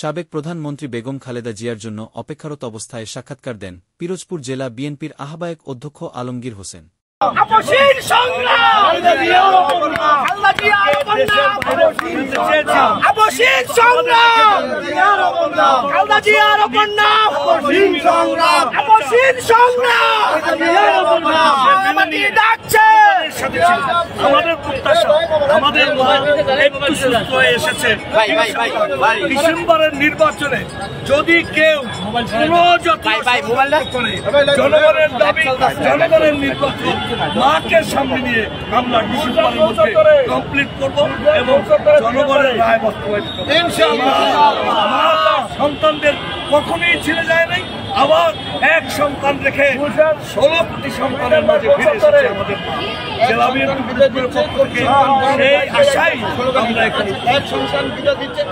সাবেক প্রধানমন্ত্রী বেগম খালেদা জিয়ার জন্য অপেক্ষারত অবস্থায় সাক্ষাৎকার দেন পিরোজপুর জেলা বিএনপির আহ্বায়ক অধ্যক্ষ আলমগীর হোসেন। আমাদের প্রত্যাশা, আমাদের একটু সুস্থ হয়ে এসেছে। ডিসেম্বরের নির্বাচনে যদি কেউ জনগণের দাবি, জনগণের নির্বাচন মাকে সামনে নিয়ে আমরা ডিসেম্বরের মধ্যে কমপ্লিট করব এবং জনগণের রায় বাস্তবায়ন করব। সন্তানদের কখনোই ছেড়ে যায় নাই, আবার এক সন্তান রেখে 16 কোটি সন্তানের মাঝে ফিরে এসেছে আমাদের জেলা বিএনপির পক্ষ থেকে। সেই আশাই আমরা এখানে এক সন্তান দিচ্ছে।